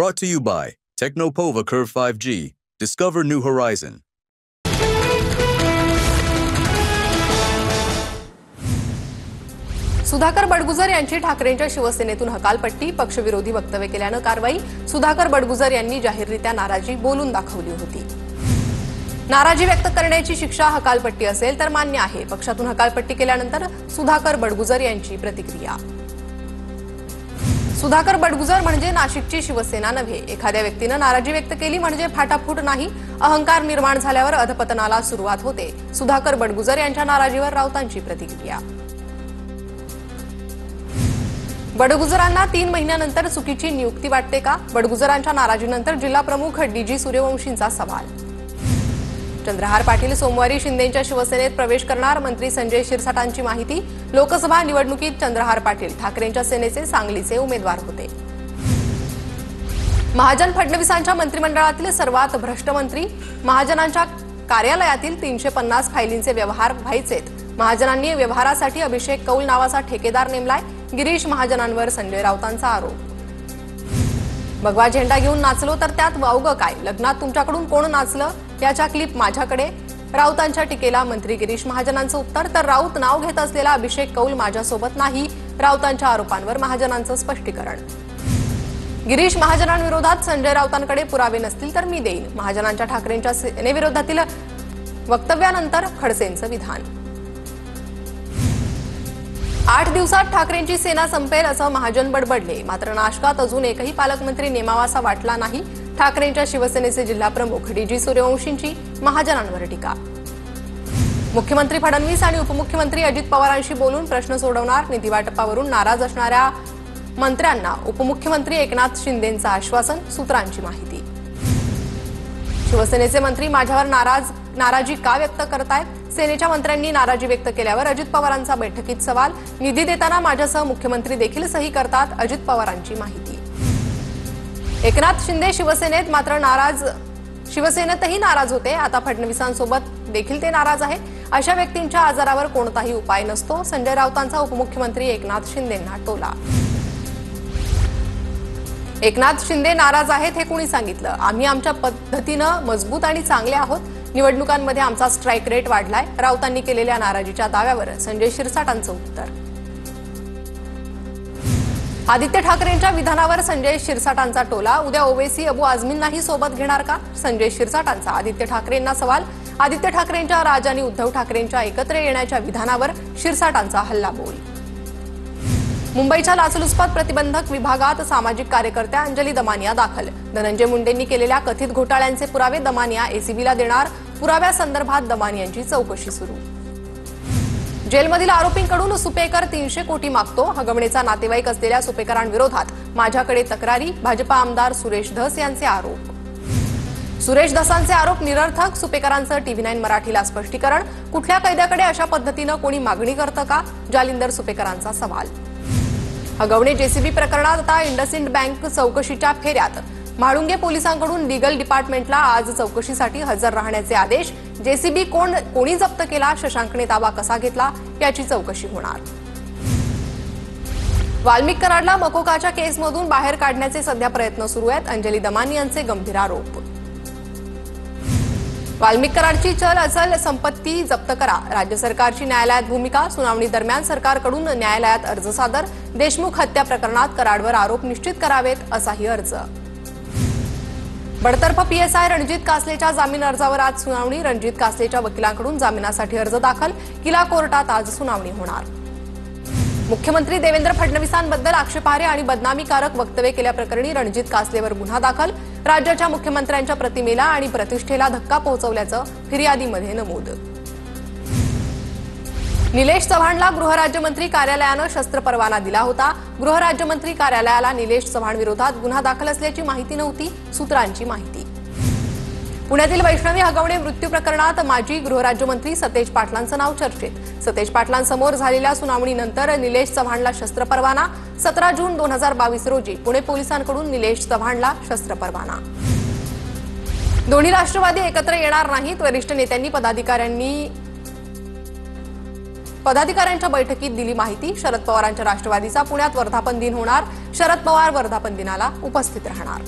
Brought to you by Technopova Curve 5G. Discover new horizon. Sudhakar Badgujar यांची ठाकरेंच्या शिवसेनेतून हकालपट्टी, पक्षविरोधी वक्तव्य केल्यानं कारवाई. सुधाकर बडगुजर यांनी जाहीररित्या नाराजी बोलून दाखवली होती. नाराजी व्यक्त करण्याची शिक्षा हकालपट्टी असेल तर मान्य आहे. पक्षातून हकालपट्टी केल्यानंतर सुधाकर बडगुजर यांची प्रतिक्रिया. सुधाकर बडगुजर म्हणजे नाशिकची शिवसेना नव्हे. एखाद्या व्यक्तीनं नाराजी व्यक्त केली म्हणजे फाटाफूट नाही. अहंकार निर्माण झाल्यावर अधपतनाला सुरुवात होते. सुधाकर बडगुजर यांच्या नाराजीवर राऊतांची प्रतिक्रिया. बडगुजरांना 3 महिन्यानंतर चुकीची नियुक्ती वाटते का? बडगुजरांच्या नाराजीनंतर जिल्हा प्रमुख डीजी सूर्यवंशींचा सवाल. चंद्रहार पाटील सोमवारी शिंदेंच्या शिवसेनेत प्रवेश करणार. मंत्री संजय शिरसाटांची माहिती. लोकसभा निवडणुकीत चंद्रहार पाटील ठाकरेंच्या सेनेचे सांगलीचे उमेदवार होते. महाजन फडणवीसांच्या मंत्रिमंडळातील सर्वात भ्रष्ट मंत्री. महाजनांच्या कार्यालयातील 350 फायलींचे व्यवहार व्हायचेत. महाजनांनी व्यवहारासाठी अभिषेक कौल नावाचा ठेकेदार नेमलाय. गिरीश महाजनांवर संजय राऊतांचा आरोप. भगवा झेंडा घेऊन नाचलो तर त्यात वावगं काय? लग्नात तुमच्याकडून कोण नाचलं याच्या क्लिप माझ्याकडे. राऊतांच्या टीकेला मंत्री गिरीश महाजनांचं उत्तर. तर राऊत नाव घेत असलेला अभिषेक कौल माझ्यासोबत नाही. राऊतांच्या आरोपांवर महाजनांचं स्पष्टीकरण. गिरीश महाजनांविरोधात संजय राऊतांकडे पुरावे नसतील तर मी देईन. महाजनांच्या ठाकरेंच्या सेनेविरोधातील वक्तव्यानंतर खडसेंचं विधान. 8 दिवसात ठाकरेंची सेना संपेल असं महाजन बडबडले. मात्र नाशकात अजून एकही पालकमंत्री नेमावासा वाटला नाही. ठाकरेंच्या शिवसेनेचे जिल्हा प्रमुख डीजी सूर्यवंशींची महाजनांवर टीका. मुख्यमंत्री फडणवीस आणि उपमुख्यमंत्री अजित पवारांशी बोलून प्रश्न सोडवणार. निधी वाटपावरून नाराज असणाऱ्या मंत्र्यांना उपमुख्यमंत्री एकनाथ शिंदेंचं आश्वासन. सूत्रांची माहिती. शिवसेनेचे मंत्री माझ्यावर नाराजी का व्यक्त करतायत? सेनेच्या मंत्र्यांनी नाराजी व्यक्त केल्यावर अजित पवारांचा बैठकीत सवाल. निधी देताना माझ्यासह मुख्यमंत्री देखील सही करतात. अजित पवारांची माहिती. एकनाथ शिंदे शिवसेनेत मात्र शिवसेनेतही नाराज होते. आता फडणवीसांसोबत देखील ते नाराज आहे. अशा व्यक्तींच्या आजारावर कोणताही उपाय नसतो. संजय राऊतांचा उपमुख्यमंत्री एकनाथ शिंदेंना टोला. एकनाथ शिंदे नाराज आहेत हे कोणी सांगितलं? आम्ही आमच्या पद्धतीनं मजबूत आणि चांगले आहोत. निवडणुकांमध्ये आमचा स्ट्राईक रेट वाढलाय. राऊतांनी केलेल्या नाराजीच्या दाव्यावर संजय शिरसाटांचं उत्तर. आदित्य ठाकरेंच्या विधानावर संजय शिरसाटांचा टोला. उद्या ओवेसी अबू आझमींनाही सोबत घेणार का? संजय शिरसाटांचा आदित्य ठाकरेंना सवाल. आदित्य ठाकरेंच्या राज आणि उद्धव ठाकरेंच्या एकत्र येण्याच्या विधानावर शिरसाटांचा हल्लाबोल. मुंबईच्या लाचलुचपत प्रतिबंधक विभागात सामाजिक कार्यकर्त्या अंजली दमानिया दाखल. धनंजय मुंडेंनी केलेल्या कथित घोटाळ्यांचे पुरावे दमानिया एसीबीला देणार. पुराव्यासंदर्भात दमानियांची चौकशी सुरू. जेलमधील आरोपींकडून सुपेकर 300 कोटी मागतो. हगवणेचा नातेवाईक असलेल्या सुपेकरांविरोधात माझ्याकडे तक्रारी. भाजपा आमदार सुरेश धस यांचे आरोप. सुरेश धसांचे आरोप निरर्थक. सुपेकरांचं TV9 मराठीला स्पष्टीकरण. कुठल्या कैद्याकडे अशा पद्धतीनं कोणी मागणी करतं का? जालिंदर सुपेकरांचा सवाल. हगवणे जेसीबी प्रकरणात आता इंडसइंड बँक चौकशीच्या फेऱ्यात. म्हाळुंगे पोलिसांकडून लीगल डिपार्टमेंटला आज चौकशीसाठी हजर राहण्याचे आदेश. जेसीबी कोणी जप्त केला? शशांकने ताबा कसा घेतला? याची चौकशी होणार. वाल्मिक कराडला मकोकाच्या केसमधून बाहेर काढण्याचे सध्या प्रयत्न सुरू आहेत. अंजली दमानी यांचे गंभीर आरोप. वाल्मिक कराडची चल अचल संपत्ती जप्त करा. राज्य सरकारची न्यायालयात भूमिका. सुनावणी दरम्यान सरकारकडून न्यायालयात अर्ज सादर. देशमुख हत्या प्रकरणात कराडवर आरोप निश्चित करावेत असाही अर्ज. बडतर्फ पीएसआय रणजित कासलेच्या जामीन अर्जावर आज सुनावणी. रणजित कासलेच्या वकिलांकडून जामिनासाठी अर्ज दाखल. किला कोर्टात आज सुनावणी होणार. मुख्यमंत्री देवेंद्र फडणवीसांबद्दल आक्षेपार्ह आणि बदनामीकारक वक्तव्य केल्याप्रकरणी रणजित कासलेवर गुन्हा दाखल. राज्याच्या मुख्यमंत्र्यांच्या प्रतिमेला आणि प्रतिष्ठेला धक्का पोहोचवल्याचं फिर्यादीमध्ये नमूद. निलेश चव्हाणला गृहराज्यमंत्री कार्यालयानं शस्त्र परवाना दिला होता. गृहराज्यमंत्री कार्यालयाला निलेश चव्हाण विरोधात गुन्हा दाखल असल्याची माहिती नव्हती. सूत्रांची माहिती. पुण्यातील वैष्णवी हगवणे मृत्यू प्रकरणात माजी गृहराज्यमंत्री सतेज पाटलांचं नाव चर्चेत. सतेज पाटलांसमोर झालेल्या सुनावणीनंतर निलेश चव्हाणला शस्त्र परवाना. 17 जून 2022 रोजी पुणे पोलिसांकडून निलेश चव्हाणला शस्त्र परवाना. दोन्ही राष्ट्रवादी एकत्र येणार नाहीत. वरिष्ठ नेत्यांनी पदाधिकाऱ्यांनी पदाधिकाऱ्यांच्या बैठकीत दिली माहिती। शरद पवारांच्या राष्ट्रवादीचा पुण्यात वर्धापन दिन होणार। शरद पवार वर्धापन दिनाला उपस्थित राहणार।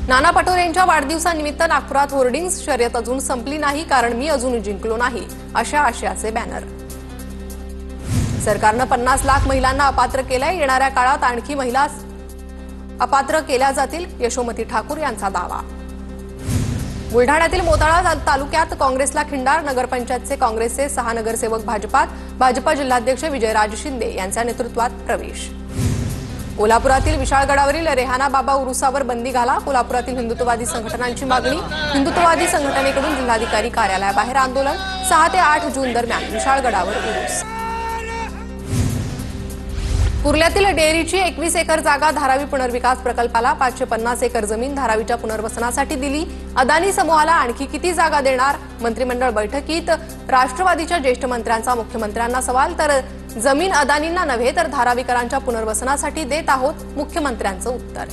नाना पटोलेंच्या वाढदिवसानिमित्त नागपुरात होर्डिंग्स। शर्यत अजून संपली नाही कारण मी अजून जिंकलो नाही अशा आशयाचे बॅनर। सरकारनं 50 लाख महिलांना अपात्र केलंय। येणाऱ्या काळात आणखी महिला अपात्र केल्या जातील, यशोमती ठाकूर यांचा दावा। बुलढाण्यातील मोताळा तालुक्यात काँग्रेसला खिंडार। नगरपंचायतचे काँग्रेसचे 6 नगरसेवक भाजपात। भाजपा जिल्हाध्यक्ष विजयराज शिंदे यांच्या नेतृत्वात प्रवेश। कोल्हापुरातील विशाळगडावरील रेहाना बाबा उरुसावर बंदी घाला। कोल्हापुरातील हिंदुत्ववादी संघटनांची मागणी। हिंदुत्ववादी संघटनेकडून जिल्हाधिकारी कार्यालयाबाहेर आंदोलन। 6 ते 8 जून दरम्यान विशाळगडावर उरूस। कुर्ल्यातील डेअरीची 21 एकर जागा धारावी पुनर्विकास प्रकल्पाला। 550 एकर जमीन धारावीच्या पुनर्वसनासाठी दिली। अदानी समूहाला आणखी किती जागा देणार? मंत्रिमंडळ बैठकीत राष्ट्रवादीच्या ज्येष्ठ मंत्र्यांचा मुख्यमंत्र्यांना सवाल। तर जमीन अदानींना नव्हे तर धारावीकरांच्या पुनर्वसनासाठी देत आहोत, मुख्यमंत्र्यांचं उत्तर।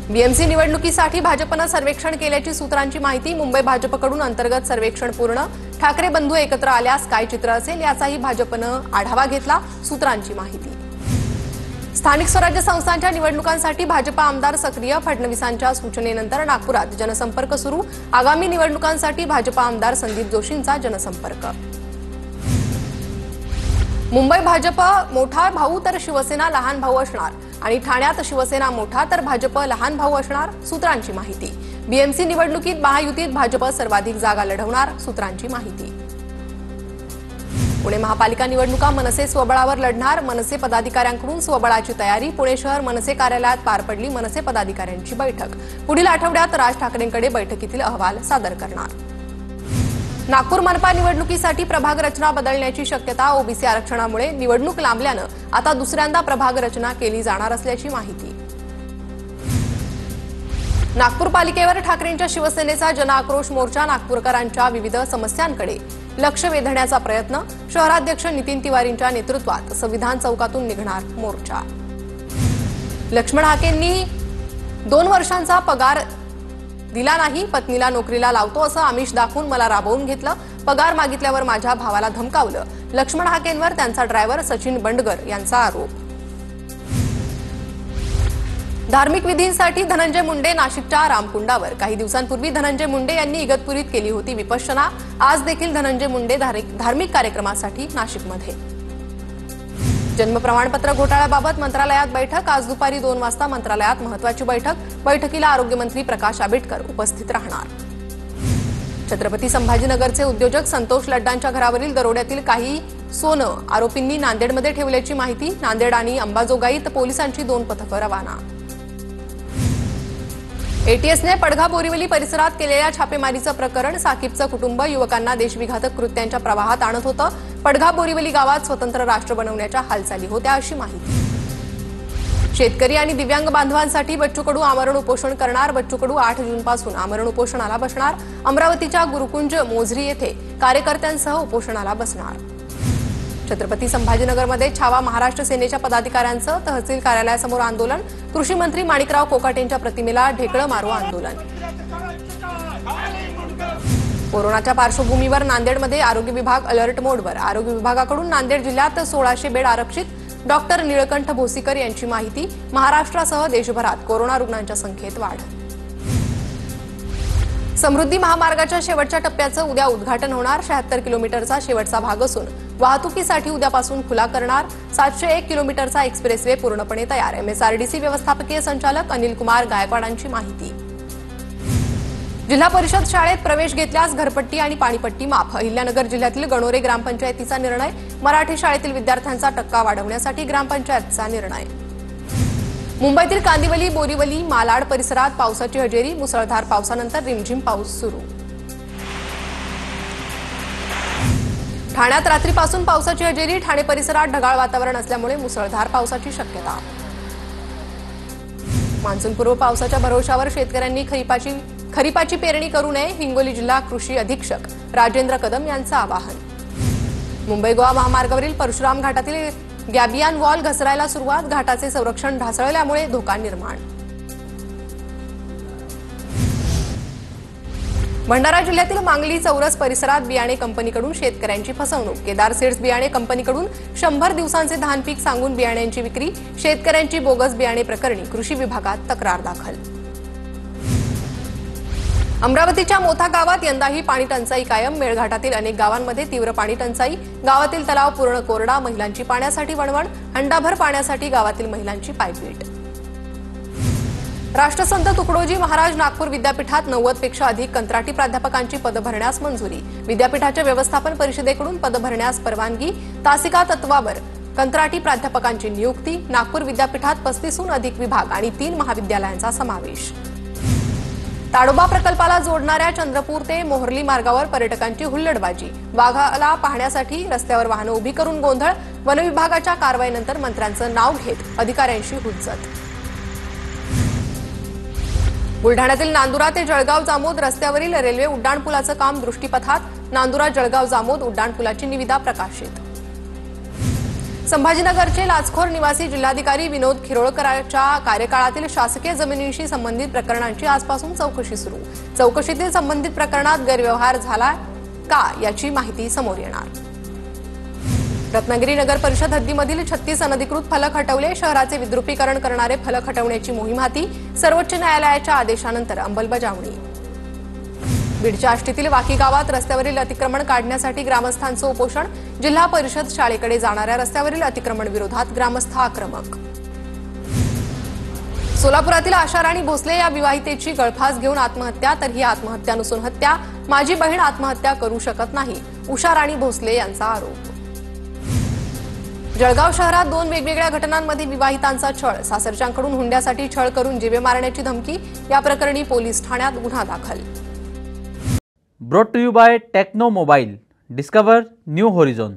बीएमसी निवडणुकीसाठी भाजपनं सर्वेक्षण केल्याची सूत्रांची माहिती। मुंबई भाजपकडून अंतर्गत सर्वेक्षण पूर्ण। ठाकरे बंधू एकत्र आल्यास काय चित्र असेल याचाही भाजपनं आढावा घेतला, सूत्रांची माहिती। स्थानिक स्वराज्य संस्थांच्या निवडणुकांसाठी भाजप आमदार सक्रिय। फडणवीसांच्या सूचनेनंतर नागपुरात जनसंपर्क सुरू। आगामी निवडणुकांसाठी भाजप आमदार संदीप जोशींचा जनसंपर्क। मुंबई भाजप मोठा भाऊ तर शिवसेना लहान भाऊ असणार आणि ठाण्यात शिवसेना मोठा तर भाजप लहान भाऊ असणार, सूत्रांची माहिती। बीएमसी निवडणुकीत महायुतीत भाजप सर्वाधिक जागा लढवणार, सूत्रांची माहिती। पुणे महापालिका निवडणुका मनसे स्वबळावर लढणार। मनसे पदाधिकाऱ्यांकडून स्वबळाची तयारी। पुणे शहर मनसे कार्यालयात पार पडली मनसे पदाधिकाऱ्यांची बैठक। पुढील आठवड्यात राज ठाकरेंकडे बैठकीतील अहवाल सादर करणार। नागपूर मनपा निवडणुकीसाठी प्रभाग रचना बदलण्याची शक्यता। ओबीसी आरक्षणामुळे निवडणूक लांबल्यानं आता दुसऱ्यांदा प्रभाग रचना केली जाणार असल्याची माहिती। नागपूर पालिकेवर ठाकरेंच्या शिवसेनेचा जनआक्रोश मोर्चा। नागपूरकरांच्या विविध समस्यांकडे लक्ष वेधण्याचा प्रयत्न। शहराध्यक्ष नितीन तिवारींच्या नेतृत्वात संविधान चौकातून निघणार मोर्चा। लक्ष्मण हाकेंनी 2 वर्षांचा पगार दिला नाही। पत्नीला नोकरीला लावतो असं आमिष दाखवून मला राबवून घेतलं। पगार मागितल्यावर माझ्या भावाला धमकावलं। लक्ष्मण हाकेंवर त्यांचा ड्रायव्हर सचिन बंडगर यांचा आरोप। धार्मिक विधींसाठी धनंजय मुंडे नाशिकच्या रामकुंडावर। काही दिवसांपूर्वी धनंजय मुंडे यांनी इगतपुरीत केली होती विपश्यना। आज देखील धनंजय मुंडे धार्मिक कार्यक्रमासाठी नाशिकमध्ये। जन्म प्रमाणपत्र घोटाळ्याबाबत मंत्रालयात बैठक। आज दुपारी 2 वाजता मंत्रालयात महत्त्वाची बैठक। बैठकीला आरोग्यमंत्री प्रकाश आंबेडकर उपस्थित राहणार। छत्रपती संभाजीनगरचे उद्योजक संतोष लड्डांच्या घरावरील दरोड्यातील काही सोनं आरोपींनी नांदेडमध्ये ठेवल्याची माहिती। नांदेड आणि अंबाजोगाईत पोलिसांची 2 पथकं रवाना। एटीएसने पडघा बोरिवली परिसरात केलेल्या छापेमारीचं प्रकरण। साकीबचं कुटुंब युवकांना देशविघातक कृत्यांच्या प्रवाहात आणत होतं। पडघा बोरिवली गावात स्वतंत्र राष्ट्र बनवण्याच्या हालचाली होत्या अशी माहिती। शेतकरी आणि दिव्यांग बांधवांसाठी बच्चू कडू आमरण उपोषण करणार। बच्चू कडू 8 जूनपासून आमरण उपोषणाला बसणार। अमरावतीच्या गुरुकुंज मोझरी येथे कार्यकर्त्यांसह उपोषणाला बसणार। छत्रपती संभाजीनगरमध्ये छावा महाराष्ट्र सेनेच्या पदाधिकाऱ्यांचं तहसील कार्यालयासमोर आंदोलन। कृषी मंत्री माणिकराव कोकाटेंच्या प्रतिमेला ढेकळं मारू आंदोलन। कोरोनाच्या पार्श्वभूमीवर नांदेडमध्ये आरोग्य विभाग अलर्ट मोडवर। आरोग्य विभागाकडून नांदेड जिल्ह्यात 1600 बेड आरक्षित। डॉक्टर निळकंठ भोसीकर यांची माहिती। महाराष्ट्रासह देशभरात कोरोना रुग्णांच्या संख्येत वाढ। समृद्धी महामार्गाच्या शेवटच्या टप्प्याचं उद्या उद्घाटन होणार। 76 किलोमीटरचा शेवटचा भाग असून वाहतुकीसाठी उद्यापासून खुला करणार। 701 किलोमीटरचा एक्सप्रेसवे पूर्णपणे तयार। एमएसआरडीसी व्यवस्थापकीय संचालक अनिल कुमार गायकवाडांची माहिती। जिल्हा परिषद शाळेत प्रवेश घेतल्यास घरपट्टी आणि पाणीपट्टी माफ। अहिल्यानगर जिल्ह्यातील गणोरे ग्रामपंचायतीचा निर्णय। मराठी शाळेतील विद्यार्थ्यांचा टक्का वाढवण्यासाठी ग्रामपंचायतचा निर्णय। मुंबईतील कांदिवली बोरिवली मालाड परिसरात पावसाची हजेरी। मुसळधार पावसानंतर रिमझिम पाऊस सुरू। ठाण्यात रात्रीपासून पावसाची हजेरी। ठाणे परिसरात ढगाळ वातावरण असल्यामुळे मुसळधार पावसाची शक्यता। मान्सूनपूर्व पावसाच्या भरवशावर शेतकऱ्यांनी खरीपाची पेरणी करू नये। हिंगोली जिल्हा कृषी अधीक्षक राजेंद्र कदम यांचं आवाहन। मुंबई गोवा महामार्गावरील परशुराम घाटातील गॅबियन वॉल घसरायला सुरुवात। घाटाचे संरक्षण ढासळल्यामुळे धोका निर्माण। भंडारा जिल्ह्यातील मांगली चौरस परिसरात बियाणे कंपनीकडून शेतकऱ्यांची फसवणूक. केदार सीड्स बियाणे कंपनीकडून 100 दिवसांचे धान पीक सांगून बियाण्यांची विक्री. शेतकऱ्यांची बोगस बियाणे प्रकरणी कृषी विभागात तक्रार दाखल. अमरावतीच्या मोथा गावात यंदाही पाणी टंचाई कायम. मेळघाटातील अनेक गावांमध्ये तीव्र पाणी टंचाई. गावातील तलाव पूर्ण कोरडा. महिलांची पाण्यासाठी वणवण. हंडाभर पाण्यासाठी गावातील महिलांची पायपीट. राष्ट्रसंत तुकडोजी महाराज नागपूर विद्यापीठात 90 पेक्षा अधिक कंत्राटी प्राध्यापकांची पदं भरण्यास मंजुरी. विद्यापीठाच्या व्यवस्थापन परिषदेकडून पदं भरण्यास परवानगी. तासिका तत्वावर कंत्राटी प्राध्यापकांची नियुक्ती. नागपूर विद्यापीठात 35हून अधिक विभाग आणि 3 महाविद्यालयांचा समावेश. ताडोबा प्रकल्पाला जोडणाऱ्या चंद्रपूर ते मोहर्ली मार्गावर पर्यटकांची हुल्लडबाजी. वाघाला पाहण्यासाठी रस्त्यावर वाहनं उभी करून गोंधळ. वनविभागाच्या कारवाईनंतर मंत्र्यांचं नाव घेत अधिकाऱ्यांशी हुज्जत. बुलढाण्यातील नांदुरा ते जळगाव जामोद रस्त्यावरील रेल्वे उड्डाणपुलाचं काम दृष्टीपथात. नांदुरा जळगाव जामोद उड्डाणपुलाची निविदा प्रकाशित. संभाजीनगरचे लाचखोर निवासी जिल्हाधिकारी विनोद खिरोळकरांच्या कार्यकाळातील शासकीय जमिनींशी संबंधित प्रकरणांची आजपासून चौकशी सुरू. चौकशीतील संबंधित प्रकरणात गैरव्यवहार झाला का याची माहिती समोर येणार. रत्नागिरी नगर परिषद हद्दीमधील 36 अनधिकृत फलक हटवले. शहराचे विद्रुपीकरण करणारे फलक हटवण्याची मोहीम हाती. सर्वोच्च न्यायालयाच्या आदेशानंतर अंमलबजावणी. बीडच्या आष्टीतील वाकी गावात रस्त्यावरील अतिक्रमण काढण्यासाठी ग्रामस्थांचं उपोषण. जिल्हा परिषद शाळेकडे जाणाऱ्या रस्त्यावरील अतिक्रमण विरोधात ग्रामस्थ आक्रमक. सोलापुरातील आशा राणी भोसले या विवाहितेची गळफास घेऊन आत्महत्या. तर ही आत्महत्या नसून हत्या. माझी बहीण आत्महत्या करू शकत नाही, उषा राणी भोसले यांचा आरोप. जळगाव शहरात 2 वेगवेगळ्या घटनांमध्ये विवाहितांचा छळ. सासरच्यांकडून हुंड्यासाठी छळ करून जीवे मारण्याची धमकी. या प्रकरणी पोलीस ठाण्यात गुन्हा दाखल. Brought to you by Techno Mobile. Discover new horizon.